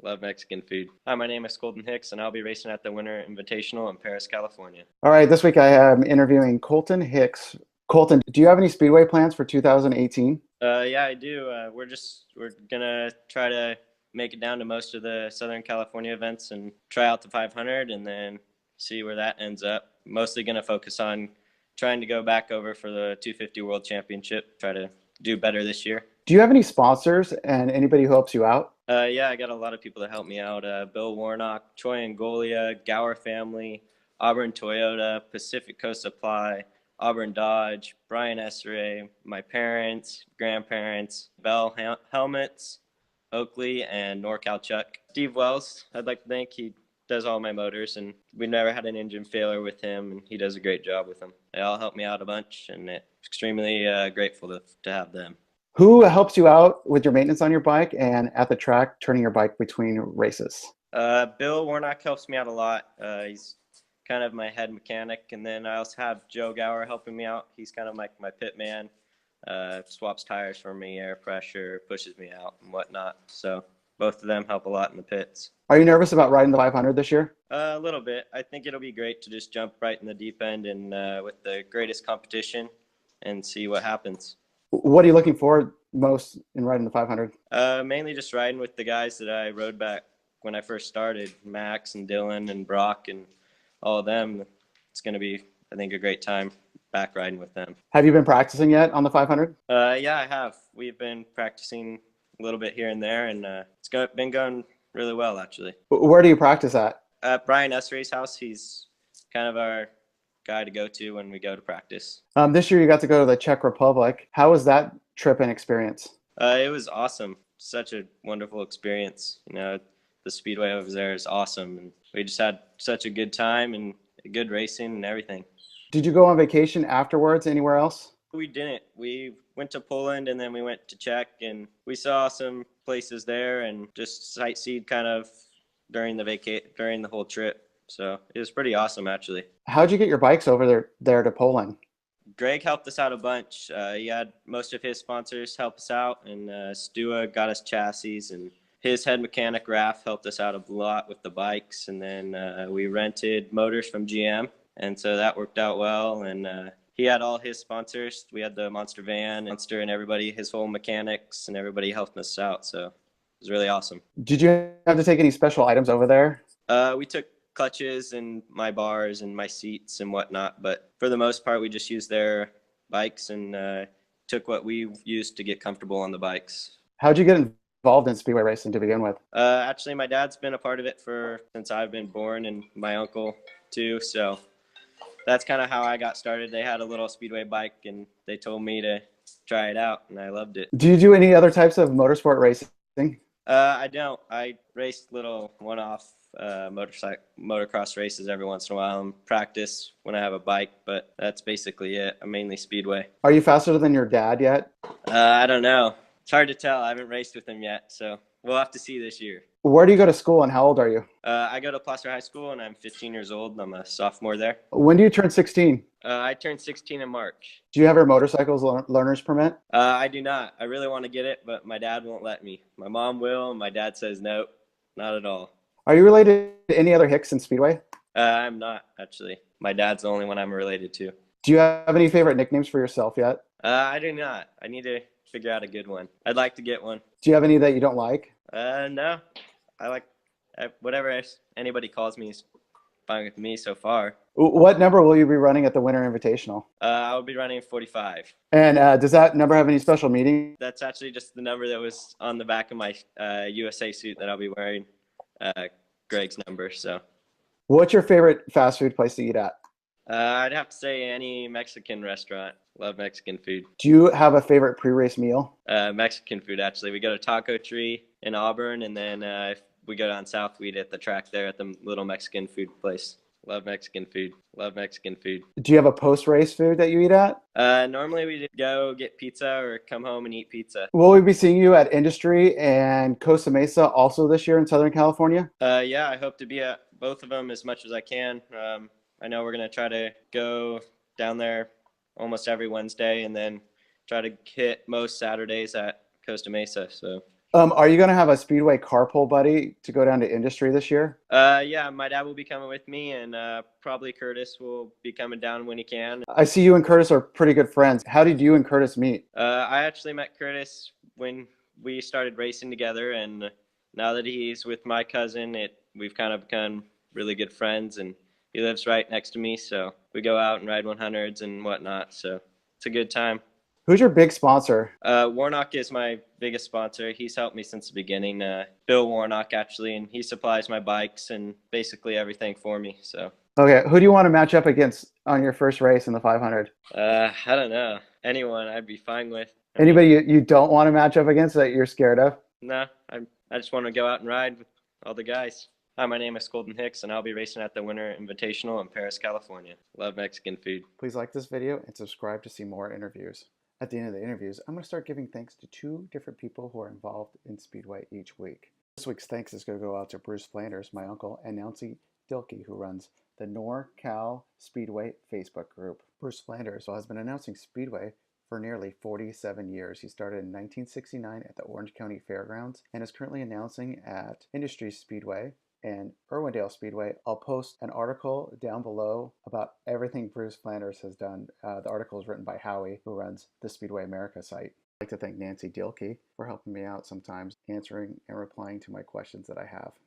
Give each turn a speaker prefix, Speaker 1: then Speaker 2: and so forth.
Speaker 1: Love Mexican food. Hi, my name is Colton Hicks, and I'll be racing at the Winter Invitational in Paris, California.
Speaker 2: All right, this week I am interviewing Colton Hicks. Colton, do you have any Speedway plans for 2018?
Speaker 1: Yeah, I do. We're gonna try to make it down to most of the Southern California events and try out the 500, and then see where that ends up. Mostly gonna focus on trying to go back over for the 250 World Championship. Try to do better this year.
Speaker 2: Do you have any sponsors and anybody who helps you out?
Speaker 1: Yeah, I got a lot of people that help me out. Bill Warnock, Troy Angolia, Gower Family, Auburn Toyota, Pacific Coast Supply, Auburn Dodge, Brian Esseray, my parents, grandparents, Bell Helmets, Oakley, and NorCal Chuck. Steve Wells, I'd like to thank. He does all my motors, and we've never had an engine failure with him, and he does a great job with them. They all help me out a bunch, and extremely grateful to have them.
Speaker 2: Who helps you out with your maintenance on your bike and at the track, turning your bike between races?
Speaker 1: Bill Warnock helps me out a lot. He's kind of my head mechanic, and then I also have Joe Gower helping me out. He's kind of like my pit man. Swaps tires for me, air pressure, pushes me out, and whatnot. So both of them help a lot in the pits.
Speaker 2: Are you nervous about riding the 500 this year?
Speaker 1: A little bit. I think it'll be great to just jump right in the deep end and with the greatest competition and see what happens.
Speaker 2: What are you looking forward most in riding the 500?
Speaker 1: Mainly just riding with the guys that I rode back when I first started, Max and Dylan and Brock and all of them. It's going to be, I think, a great time back riding with them.
Speaker 2: Have you been practicing yet on the 500?
Speaker 1: Yeah, I have. We've been practicing a little bit here and there, and been going really well, actually.
Speaker 2: Where do you practice at?
Speaker 1: At Brian Esseray's house, he's kind of our guy to go to when we go to practice.
Speaker 2: This year you got to go to the Czech Republic. How was that trip and experience?
Speaker 1: It was awesome. Such a wonderful experience. The Speedway over there is awesome, and we just had such a good time and good racing and everything.
Speaker 2: Did you go on vacation afterwards anywhere else?
Speaker 1: We didn't. We went to Poland, and then we went to Czech, and we saw some places there and just sightseed kind of during the whole trip. So it was pretty awesome, actually.
Speaker 2: How'd you get your bikes over there to Poland?
Speaker 1: Greg helped us out a bunch. He had most of his sponsors help us out, and Stua got us chassis, and his head mechanic, Raph, helped us out a lot with the bikes. And then we rented motors from GM, and so that worked out well. And he had all his sponsors. We had the Monster van, Monster, and everybody, his whole mechanics, and everybody helped us out. So it was really awesome.
Speaker 2: Did you have to take any special items over there?
Speaker 1: We took clutches and my bars and my seats and whatnot, but for the most part we just used their bikes and took what we used to get comfortable on the bikes.
Speaker 2: How'd you get involved in speedway racing to begin with?
Speaker 1: Actually, my dad's been a part of it since I've been born, and my uncle too, so that's kind of how I got started. They had a little speedway bike and they told me to try it out, and I loved it.
Speaker 2: Do you do any other types of motorsport racing?
Speaker 1: I don't. I race little one-off motocross races every once in a while and practice when I have a bike, but that's basically it. I'm mainly speedway.
Speaker 2: Are you faster than your dad yet?
Speaker 1: I don't know. It's hard to tell. I haven't raced with him yet, so we'll have to see this year.
Speaker 2: Where do you go to school and how old are you?
Speaker 1: I go to Placer High School, and I'm 15 years old. I'm a sophomore there.
Speaker 2: When do you turn 16?
Speaker 1: I turned 16 in March.
Speaker 2: Do you have your motorcycles learner's permit?
Speaker 1: I do not. I really want to get it, but my dad won't let me. My mom will, and my dad says no, not at all.
Speaker 2: Are you related to any other Hicks in Speedway?
Speaker 1: I'm not, actually. My dad's the only one I'm related to.
Speaker 2: Do you have any favorite nicknames for yourself yet?
Speaker 1: I do not. I need to figure out a good one. I'd like to get one.
Speaker 2: Do you have any that you don't like?
Speaker 1: No. I like whatever anybody calls me is fine with me so far.
Speaker 2: What number will you be running at the Winter Invitational?
Speaker 1: I will be running 45.
Speaker 2: And does that number have any special meaning?
Speaker 1: That's actually just the number that was on the back of my USA suit that I'll be wearing. Greg's number. So,
Speaker 2: what's your favorite fast food place to eat at?
Speaker 1: I'd have to say any Mexican restaurant. Love Mexican food.
Speaker 2: Do you have a favorite pre-race meal?
Speaker 1: Mexican food, actually. We go to Taco Tree in Auburn, and then if we go down south, we eat at the track there at the little Mexican food place. Love Mexican food. Love Mexican food.
Speaker 2: Do you have a post-race food that you eat at?
Speaker 1: Normally we just go get pizza or come home and eat pizza.
Speaker 2: Will we be seeing you at Industry and Costa Mesa also this year in Southern California?
Speaker 1: Yeah, I hope to be at both of them as much as I can. I know we're going to try to go down there almost every Wednesday and then try to hit most Saturdays at Costa Mesa. So
Speaker 2: Are you going to have a Speedway carpool buddy to go down to industry this year?
Speaker 1: Yeah, my dad will be coming with me, and probably Curtis will be coming down when he can.
Speaker 2: I see you and Curtis are pretty good friends. How did you and Curtis meet?
Speaker 1: I actually met Curtis when we started racing together, and now that he's with my cousin, we've kind of become really good friends, and he lives right next to me, so we go out and ride 100s and whatnot. So it's a good time.
Speaker 2: Who's your big sponsor?
Speaker 1: Warnock is my biggest sponsor. He's helped me since the beginning. Bill Warnock, actually, and he supplies my bikes and basically everything for me. So
Speaker 2: Okay, who do you want to match up against on your first race in the 500?
Speaker 1: I don't know. Anyone I'd be fine with. I mean,
Speaker 2: Anybody you don't want to match up against that you're scared of?
Speaker 1: no, I just want to go out and ride with all the guys. Hi, my name is Colton Hicks, and I'll be racing at the Winter Invitational in Paris, California. Love Mexican food.
Speaker 2: Please like this video and subscribe to see more interviews. At the end of the interviews, I'm going to start giving thanks to 2 different people who are involved in Speedway each week. This week's thanks is going to go out to Bruce Flanders, my uncle, and Nancy Dilkey, who runs the NorCal Speedway Facebook group. Bruce Flanders has been announcing Speedway for nearly 47 years. He started in 1969 at the Orange County Fairgrounds and is currently announcing at Industry Speedway and Irwindale Speedway. I'll post an article down below about everything Bruce Flanders has done. The article is written by Howie, who runs the Speedway America site. I'd like to thank Nancy Dilkey for helping me out sometimes, answering and replying to my questions that I have.